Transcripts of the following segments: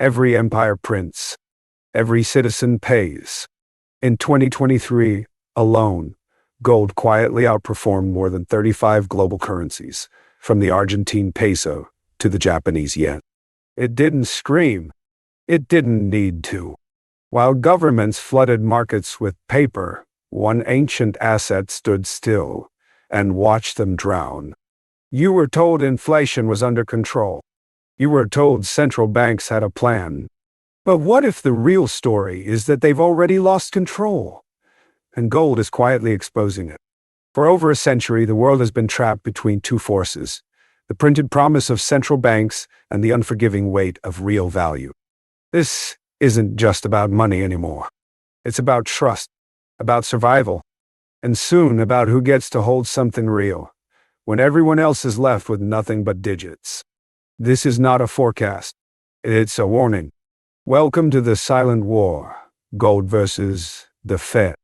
Every empire prints. Every citizen pays. In 2023 alone, gold quietly outperformed more than 35 global currencies, from the Argentine peso to the Japanese yen. It didn't scream. It didn't need to. While governments flooded markets with paper, one ancient asset stood still and watched them drown. You were told inflation was under control. You were told central banks had a plan. But what if the real story is that they've already lost control? And gold is quietly exposing it. For over a century, the world has been trapped between two forces: the printed promise of central banks and the unforgiving weight of real value. This isn't just about money anymore. It's about trust, about survival, and soon about who gets to hold something real, when everyone else is left with nothing but digits. This is not a forecast. It's a warning. Welcome to the silent war, gold versus the Fed.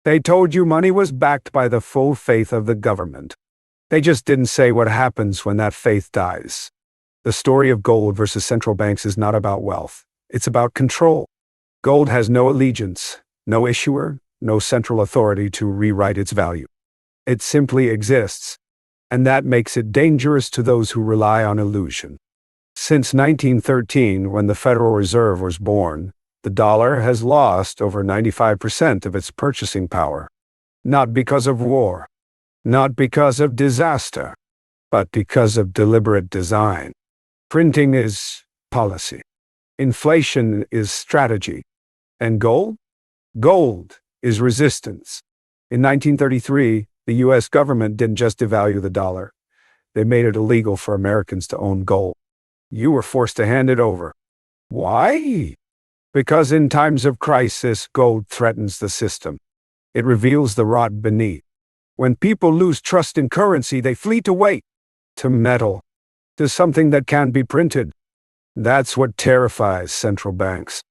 They told you money was backed by the full faith of the government. They just didn't say what happens when that faith dies. The story of gold versus central banks is not about wealth. It's about control. Gold has no allegiance, no issuer, no central authority to rewrite its value. It simply exists, and that makes it dangerous to those who rely on illusion. Since 1913, when the Federal Reserve was born, the dollar has lost over 95% of its purchasing power. Not because of war, not because of disaster, but because of deliberate design. Printing is policy. Inflation is strategy. And gold? Gold is resistance. In 1933, the U.S. government didn't just devalue the dollar. They made it illegal for Americans to own gold. You were forced to hand it over. Why? Because in times of crisis, gold threatens the system. It reveals the rot beneath. When people lose trust in currency, they flee to weight, to metal, to something that can't be printed. That's what terrifies central banks.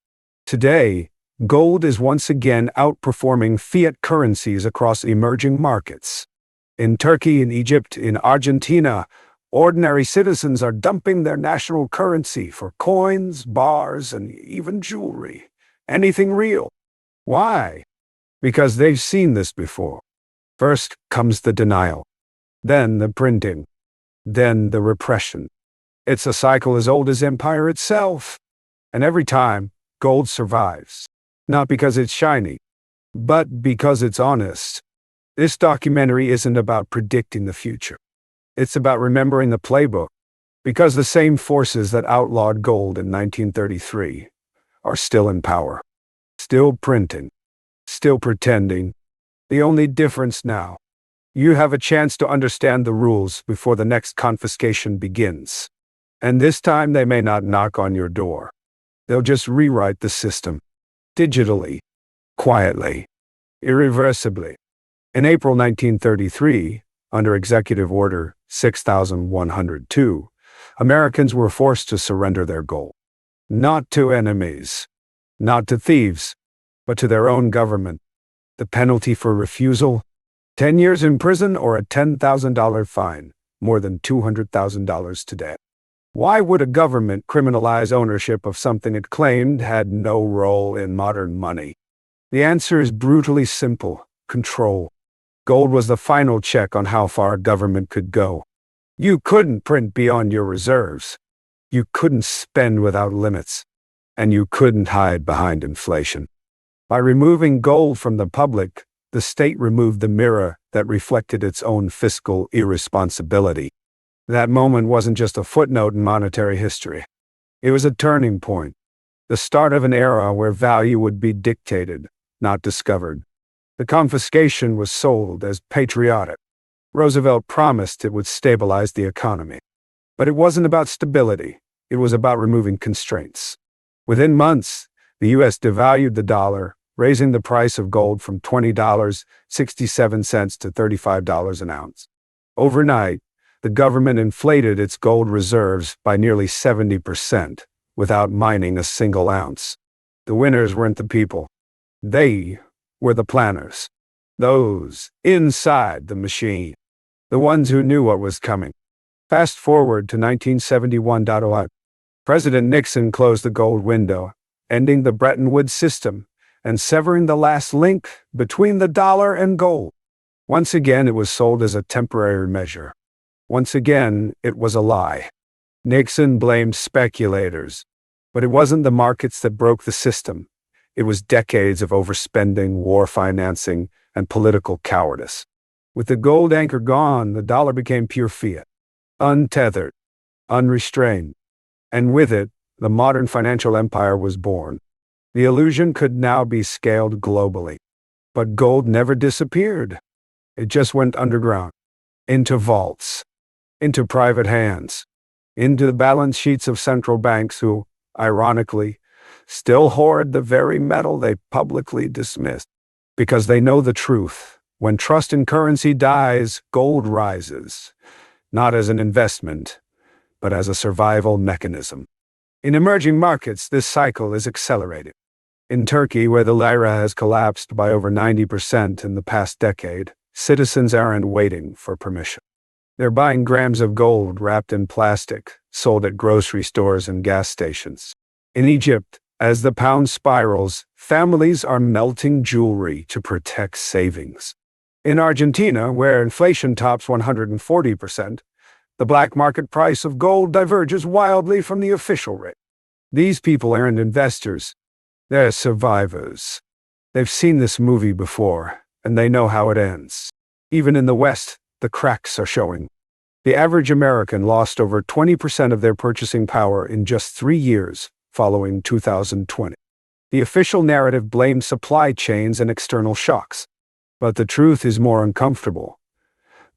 Today, gold is once again outperforming fiat currencies across emerging markets. In Turkey, in Egypt, in Argentina, ordinary citizens are dumping their national currency for coins, bars, and even jewelry. Anything real. Why? Because they've seen this before. First comes the denial, then the printing, then the repression. It's a cycle as old as empire itself. And every time, gold survives. Not because it's shiny, but because it's honest. This documentary isn't about predicting the future. It's about remembering the playbook, because the same forces that outlawed gold in 1933 are still in power, still printing, still pretending. The only difference now, you have a chance to understand the rules before the next confiscation begins. And this time they may not knock on your door. They'll just rewrite the system, digitally, quietly, irreversibly. In April 1933, under Executive Order 6102, Americans were forced to surrender their gold. Not to enemies, not to thieves, but to their own government. The penalty for refusal? 10 years in prison or a $10,000 fine, more than $200,000 today. Why would a government criminalize ownership of something it claimed had no role in modern money? The answer is brutally simple: control. Gold was the final check on how far a government could go. You couldn't print beyond your reserves. You couldn't spend without limits. And you couldn't hide behind inflation. By removing gold from the public, the state removed the mirror that reflected its own fiscal irresponsibility. That moment wasn't just a footnote in monetary history. It was a turning point, the start of an era where value would be dictated, not discovered. The confiscation was sold as patriotic. Roosevelt promised it would stabilize the economy. But it wasn't about stability. It was about removing constraints. Within months, the U.S. devalued the dollar, raising the price of gold from $20.67 to $35 an ounce. Overnight, the government inflated its gold reserves by nearly 70% without mining a single ounce. The winners weren't the people. They were the planners. Those inside the machine. The ones who knew what was coming. Fast forward to 1971. President Nixon closed the gold window, ending the Bretton Woods system and severing the last link between the dollar and gold. Once again, it was sold as a temporary measure. Once again, it was a lie. Nixon blamed speculators, but it wasn't the markets that broke the system. It was decades of overspending, war financing, and political cowardice. With the gold anchor gone, the dollar became pure fiat, untethered, unrestrained. And with it, the modern financial empire was born. The illusion could now be scaled globally. But gold never disappeared. It just went underground, into vaults, into private hands, into the balance sheets of central banks who, ironically, still hoard the very metal they publicly dismissed. Because they know the truth. When trust in currency dies, gold rises, not as an investment, but as a survival mechanism. In emerging markets, this cycle is accelerated. In Turkey, where the lira has collapsed by over 90% in the past decade, citizens aren't waiting for permission. They're buying grams of gold wrapped in plastic, sold at grocery stores and gas stations. In Egypt, as the pound spirals, families are melting jewelry to protect savings. In Argentina, where inflation tops 140%, the black market price of gold diverges wildly from the official rate. These people aren't investors. They're survivors. They've seen this movie before, and they know how it ends. Even in the West, the cracks are showing. The average American lost over 20% of their purchasing power in just 3 years following 2020. The official narrative blames supply chains and external shocks. But the truth is more uncomfortable.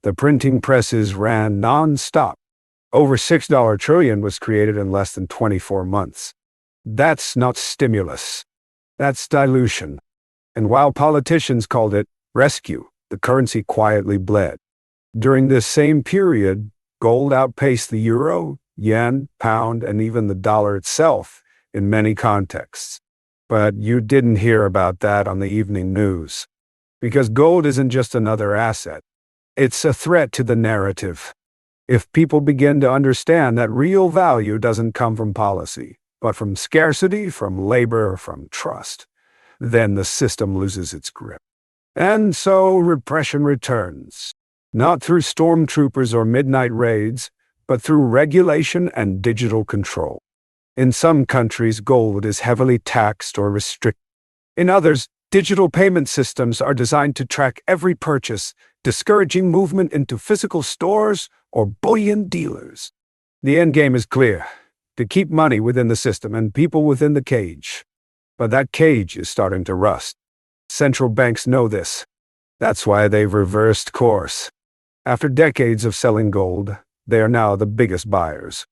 The printing presses ran non-stop. Over $6 trillion was created in less than 24 months. That's not stimulus. That's dilution. And while politicians called it rescue, the currency quietly bled. During this same period, gold outpaced the euro, yen, pound, and even the dollar itself in many contexts. But you didn't hear about that on the evening news. Because gold isn't just another asset. It's a threat to the narrative. If people begin to understand that real value doesn't come from policy, but from scarcity, from labor, from trust, then the system loses its grip. And so repression returns. Not through stormtroopers or midnight raids, but through regulation and digital control. In some countries, gold is heavily taxed or restricted. In others, digital payment systems are designed to track every purchase, discouraging movement into physical stores or bullion dealers. The end game is clear: to keep money within the system and people within the cage. But that cage is starting to rust. Central banks know this. That's why they've reversed course. After decades of selling gold, they are now the biggest buyers.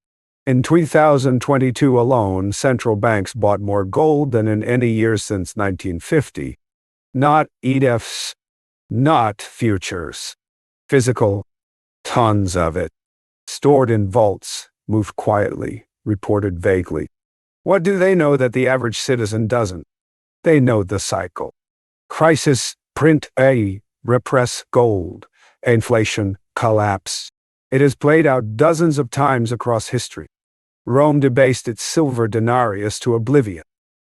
In 2022 alone, central banks bought more gold than in any year since 1950. Not ETFs, not futures. Physical, tons of it. Stored in vaults, moved quietly, reported vaguely. What do they know that the average citizen doesn't? They know the cycle. Crisis, print A, repress gold. Inflation, collapse. It has played out dozens of times across history. Rome debased its silver denarius to oblivion.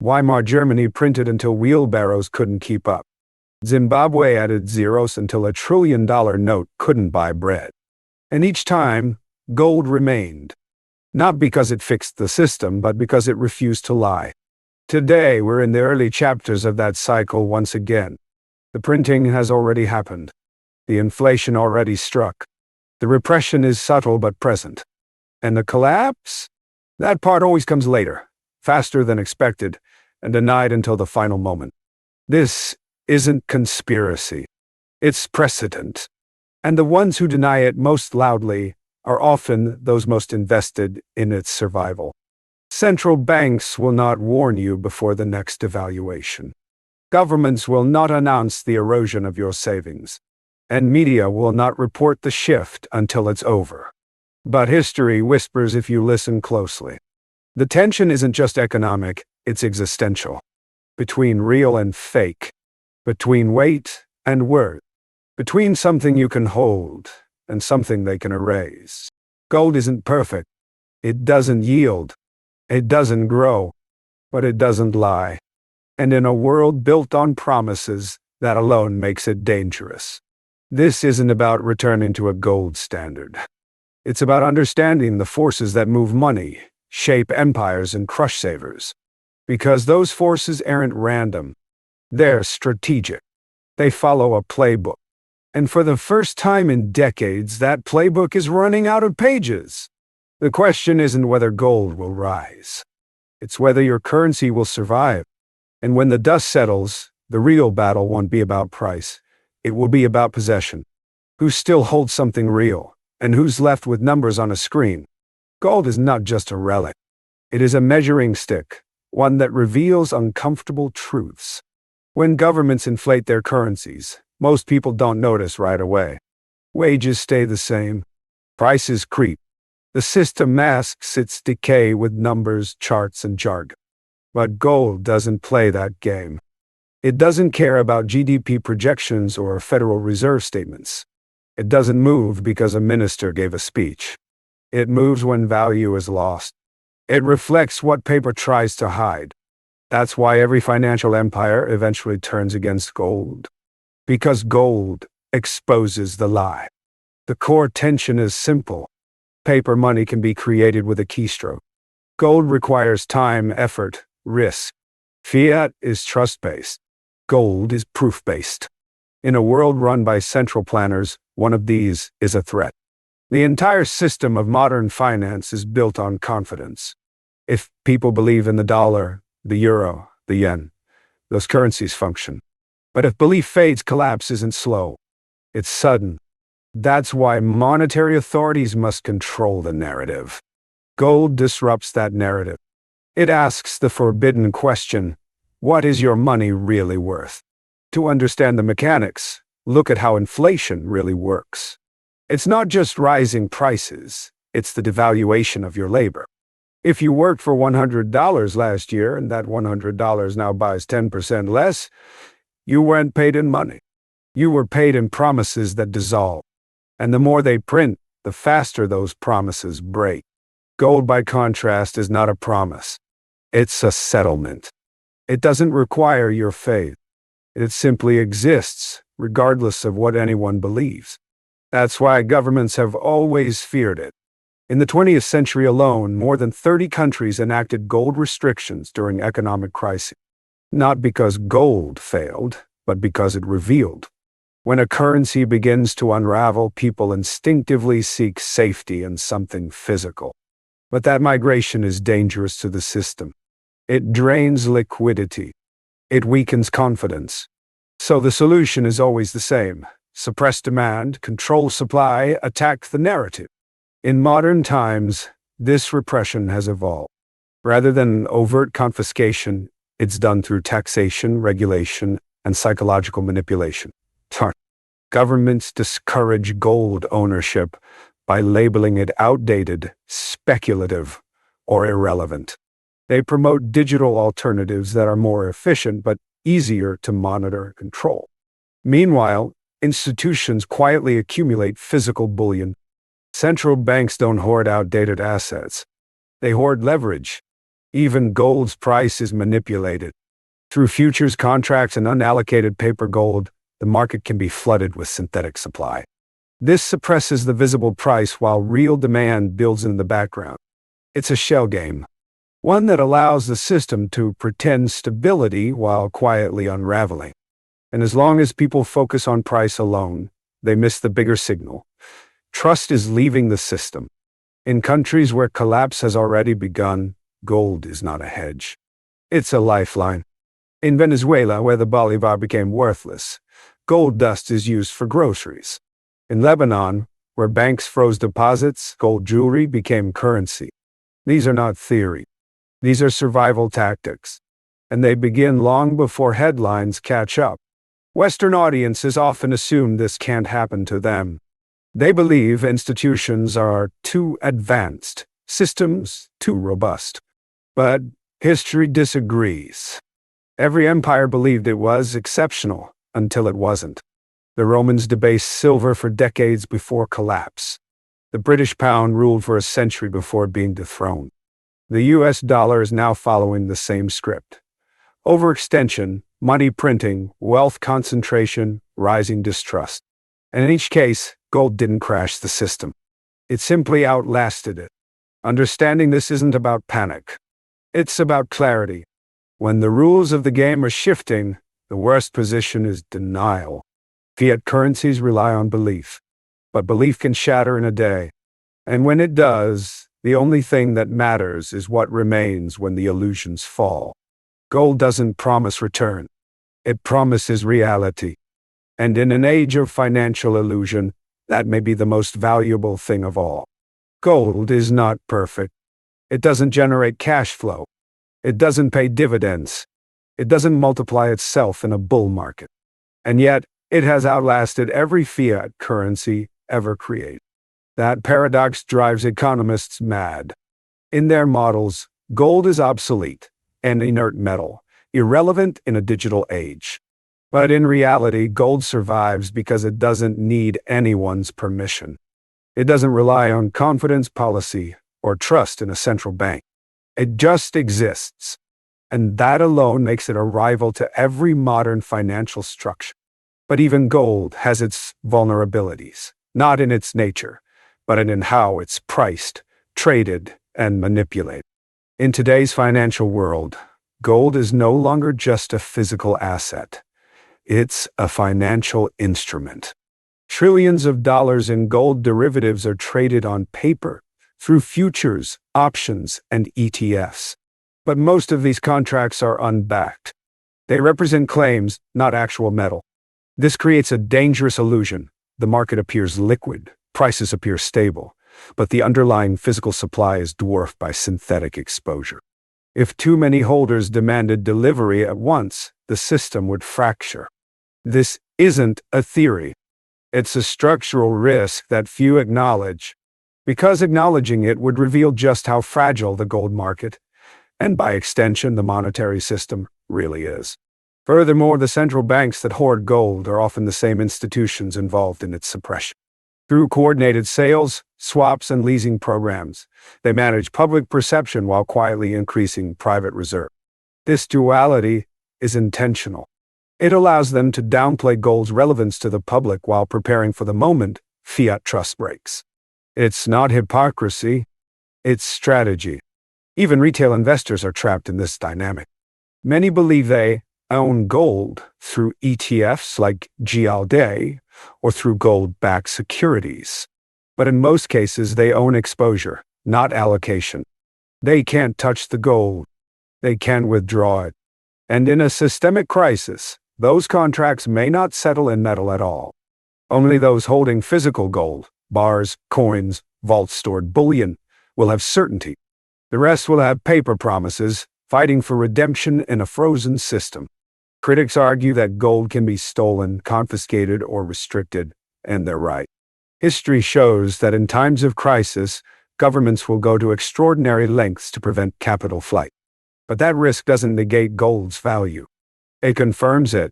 Weimar Germany printed until wheelbarrows couldn't keep up. Zimbabwe added zeros until $1 trillion note couldn't buy bread. And each time, gold remained. Not because it fixed the system, but because it refused to lie. Today, we're in the early chapters of that cycle once again. The printing has already happened. The inflation already struck. The repression is subtle but present. And the collapse? That part always comes later, faster than expected, and denied until the final moment. This isn't conspiracy. It's precedent. And the ones who deny it most loudly are often those most invested in its survival. Central banks will not warn you before the next devaluation. Governments will not announce the erosion of your savings. And media will not report the shift until it's over. But history whispers if you listen closely. The tension isn't just economic, it's existential. Between real and fake. Between weight and worth. Between something you can hold and something they can erase. Gold isn't perfect. It doesn't yield. It doesn't grow, but it doesn't lie. And in a world built on promises, that alone makes it dangerous. This isn't about returning to a gold standard. It's about understanding the forces that move money, shape empires, and crush savers. Because those forces aren't random. They're strategic. They follow a playbook. And for the first time in decades, that playbook is running out of pages. The question isn't whether gold will rise. It's whether your currency will survive. And when the dust settles, the real battle won't be about price. It will be about possession. Who still holds something real, and who's left with numbers on a screen. Gold is not just a relic. It is a measuring stick, one that reveals uncomfortable truths. When governments inflate their currencies, most people don't notice right away. Wages stay the same. Prices creep. The system masks its decay with numbers, charts, and jargon. But gold doesn't play that game. It doesn't care about GDP projections or Federal Reserve statements. It doesn't move because a minister gave a speech. It moves when value is lost. It reflects what paper tries to hide. That's why every financial empire eventually turns against gold. Because gold exposes the lie. The core tension is simple. Paper money can be created with a keystroke. Gold requires time, effort, risk. Fiat is trust-based. Gold is proof-based. In a world run by central planners, one of these is a threat. The entire system of modern finance is built on confidence. If people believe in the dollar, the euro, the yen, those currencies function. But if belief fades, collapse isn't slow. It's sudden. That's why monetary authorities must control the narrative. Gold disrupts that narrative. It asks the forbidden question, what is your money really worth? To understand the mechanics, look at how inflation really works. It's not just rising prices, it's the devaluation of your labor. If you worked for $100 last year and that $100 now buys 10% less, you weren't paid in money. You were paid in promises that dissolve. And the more they print, the faster those promises break. Gold, by contrast, is not a promise. It's a settlement. It doesn't require your faith. It simply exists, regardless of what anyone believes. That's why governments have always feared it. In the 20th century alone, more than 30 countries enacted gold restrictions during economic crises. Not because gold failed, but because it revealed. When a currency begins to unravel, people instinctively seek safety in something physical. But that migration is dangerous to the system. It drains liquidity. It weakens confidence. So the solution is always the same. Suppress demand, control supply, attack the narrative. In modern times, this repression has evolved. Rather than overt confiscation, it's done through taxation, regulation, and psychological manipulation. Governments discourage gold ownership by labeling it outdated, speculative, or irrelevant. They promote digital alternatives that are more efficient but easier to monitor and control. Meanwhile, institutions quietly accumulate physical bullion. Central banks don't hoard outdated assets. They hoard leverage. Even gold's price is manipulated. Through futures contracts and unallocated paper gold, the market can be flooded with synthetic supply. This suppresses the visible price while real demand builds in the background. It's a shell game, one that allows the system to pretend stability while quietly unraveling. And as long as people focus on price alone, they miss the bigger signal. Trust is leaving the system. In countries where collapse has already begun, gold is not a hedge. It's a lifeline. In Venezuela, where the bolivar became worthless, gold dust is used for groceries. In Lebanon, where banks froze deposits, gold jewelry became currency. These are not theory. These are survival tactics. And they begin long before headlines catch up. Western audiences often assume this can't happen to them. They believe institutions are too advanced, systems too robust. But history disagrees. Every empire believed it was exceptional until it wasn't. The Romans debased silver for decades before collapse. The British pound ruled for a century before being dethroned. The US dollar is now following the same script. Overextension, money printing, wealth concentration, rising distrust. And in each case, gold didn't crash the system. It simply outlasted it. Understanding this isn't about panic. It's about clarity. When the rules of the game are shifting, the worst position is denial. Fiat currencies rely on belief, but belief can shatter in a day. And when it does, the only thing that matters is what remains when the illusions fall. Gold doesn't promise return. It promises reality. And in an age of financial illusion, that may be the most valuable thing of all. Gold is not perfect. It doesn't generate cash flow. It doesn't pay dividends. It doesn't multiply itself in a bull market. And yet, it has outlasted every fiat currency ever created. That paradox drives economists mad. In their models, gold is obsolete, an inert metal, irrelevant in a digital age. But in reality, gold survives because it doesn't need anyone's permission. It doesn't rely on confidence policy or trust in a central bank. It just exists. And that alone makes it a rival to every modern financial structure. But even gold has its vulnerabilities, not in its nature, but in how it's priced, traded, and manipulated. In today's financial world, gold is no longer just a physical asset. It's a financial instrument. Trillions of dollars in gold derivatives are traded on paper, through futures, options, and ETFs. But most of these contracts are unbacked. They represent claims, not actual metal. This creates a dangerous illusion. The market appears liquid, prices appear stable, but the underlying physical supply is dwarfed by synthetic exposure. If too many holders demanded delivery at once, the system would fracture. This isn't a theory. It's a structural risk that few acknowledge, because acknowledging it would reveal just how fragile the gold market, and by extension the monetary system, really is. Furthermore, the central banks that hoard gold are often the same institutions involved in its suppression. Through coordinated sales, swaps, and leasing programs, they manage public perception while quietly increasing private reserve. This duality is intentional. It allows them to downplay gold's relevance to the public while preparing for the moment fiat trust breaks. It's not hypocrisy, it's strategy. Even retail investors are trapped in this dynamic. Many believe they own gold through ETFs like GLD or through gold-backed securities. But in most cases, they own exposure, not allocation. They can't touch the gold. They can withdraw it. And in a systemic crisis, those contracts may not settle in metal at all. Only those holding physical gold, bars, coins, vault-stored bullion, will have certainty. The rest will have paper promises, fighting for redemption in a frozen system. Critics argue that gold can be stolen, confiscated, or restricted, and they're right. History shows that in times of crisis, governments will go to extraordinary lengths to prevent capital flight. But that risk doesn't negate gold's value. It confirms it.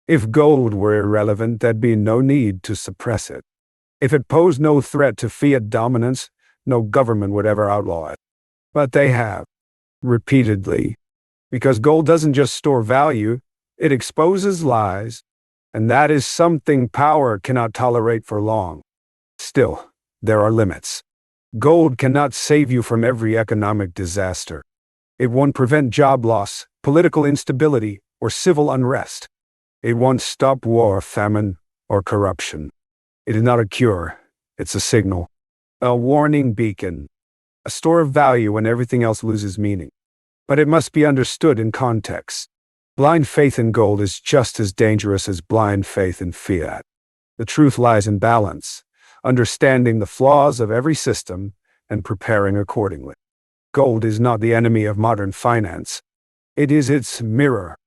If gold were irrelevant, there'd be no need to suppress it. If it posed no threat to fiat dominance, no government would ever outlaw it. But they have, repeatedly. Because gold doesn't just store value, it exposes lies, and that is something power cannot tolerate for long. Still, there are limits. Gold cannot save you from every economic disaster. It won't prevent job loss, political instability, or civil unrest. It won't stop war, famine, or corruption. It is not a cure, it's a signal. A warning beacon. A store of value when everything else loses meaning. But it must be understood in context. Blind faith in gold is just as dangerous as blind faith in fiat. The truth lies in balance, understanding the flaws of every system and preparing accordingly. Gold is not the enemy of modern finance. It is its mirror.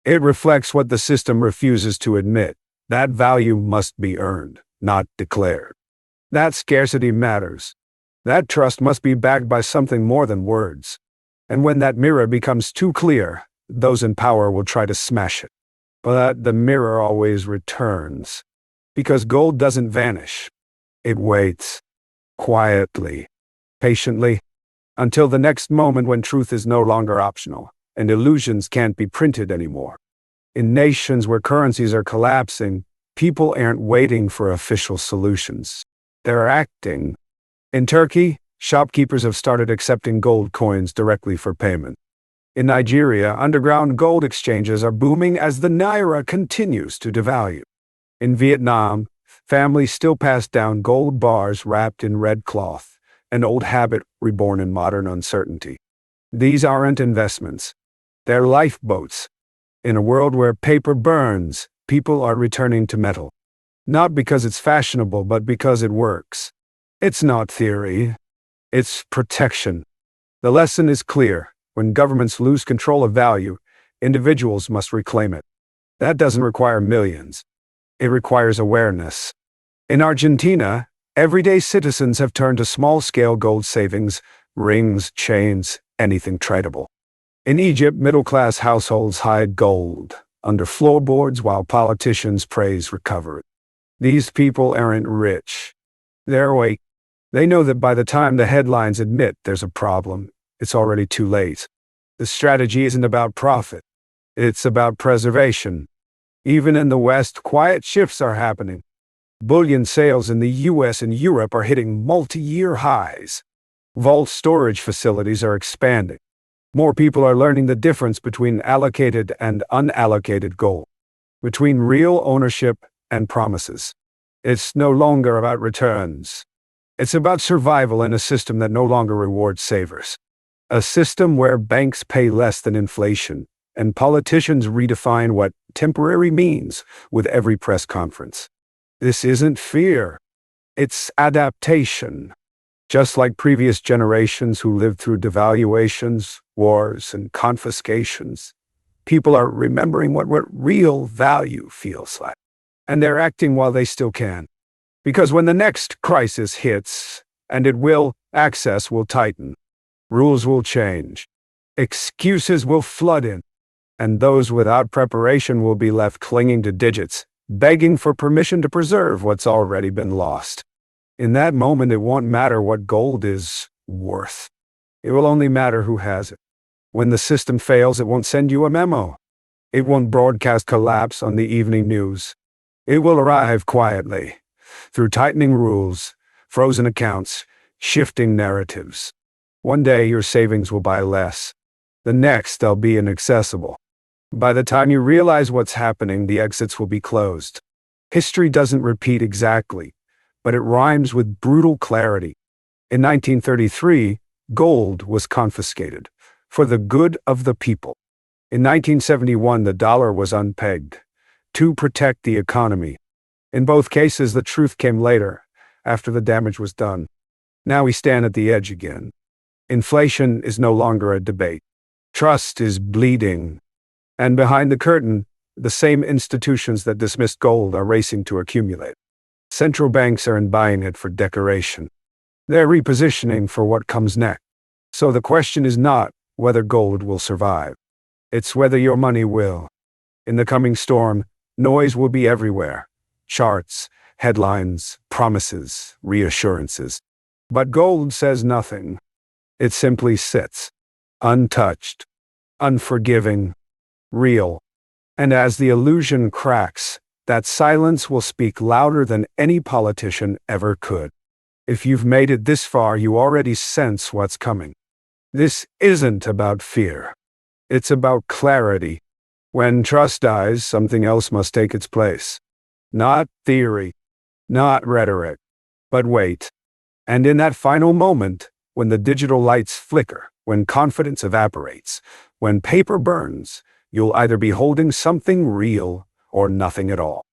It reflects what the system refuses to admit. That value must be earned, not declared. That scarcity matters. That trust must be backed by something more than words. And when that mirror becomes too clear, those in power will try to smash it. But the mirror always returns. Because gold doesn't vanish. It waits. Quietly. Patiently. until the next moment when truth is no longer optional and illusions can't be printed anymore. In nations where currencies are collapsing, people aren't waiting for official solutions. They're acting. In Turkey, shopkeepers have started accepting gold coins directly for payment. In Nigeria, underground gold exchanges are booming as the naira continues to devalue. In Vietnam, families still pass down gold bars wrapped in red cloth, an old habit reborn in modern uncertainty. These aren't investments. They're lifeboats. In a world where paper burns, people are returning to metal. Not because it's fashionable, but because it works. It's not theory. It's protection. The lesson is clear. When governments lose control of value, individuals must reclaim it. That doesn't require millions. It requires awareness. In Argentina, everyday citizens have turned to small-scale gold savings, rings, chains, anything tradable. In Egypt, middle-class households hide gold under floorboards while politicians praise recovery. These people aren't rich. They're awake. They know that by the time the headlines admit there's a problem, it's already too late. The strategy isn't about profit. It's about preservation. Even in the West, quiet shifts are happening. Bullion sales in the US and Europe are hitting multi-year highs. Vault storage facilities are expanding. More people are learning the difference between allocated and unallocated gold, between real ownership and promises. It's no longer about returns. It's about survival in a system that no longer rewards savers. A system where banks pay less than inflation, and politicians redefine what temporary means with every press conference. This isn't fear. It's adaptation. Just like previous generations who lived through devaluations, wars, and confiscations, people are remembering what real value feels like. And they're acting while they still can. Because when the next crisis hits, and it will, access will tighten. Rules will change. Excuses will flood in. And those without preparation will be left clinging to digits, begging for permission to preserve what's already been lost. In that moment, it won't matter what gold is worth. It will only matter who has it. When the system fails, it won't send you a memo. It won't broadcast collapse on the evening news. It will arrive quietly, through tightening rules, frozen accounts, shifting narratives. One day your savings will buy less. The next they'll be inaccessible. By the time you realize what's happening, the exits will be closed. History doesn't repeat exactly, but it rhymes with brutal clarity. In 1933, gold was confiscated for the good of the people. In 1971, the dollar was unpegged to protect the economy. In both cases, the truth came later, after the damage was done. Now we stand at the edge again. Inflation is no longer a debate. Trust is bleeding. And behind the curtain, the same institutions that dismissed gold are racing to accumulate. Central banks aren't buying it for decoration. They're repositioning for what comes next. So the question is not whether gold will survive. It's whether your money will. In the coming storm, noise will be everywhere. Charts, headlines, promises, reassurances. But gold says nothing. It simply sits, untouched, unforgiving, real. And as the illusion cracks, that silence will speak louder than any politician ever could. If you've made it this far, you already sense what's coming. This isn't about fear. It's about clarity. When trust dies, something else must take its place. Not theory, not rhetoric, but wait. And in that final moment, when the digital lights flicker, when confidence evaporates, when paper burns, you'll either be holding something real or nothing at all.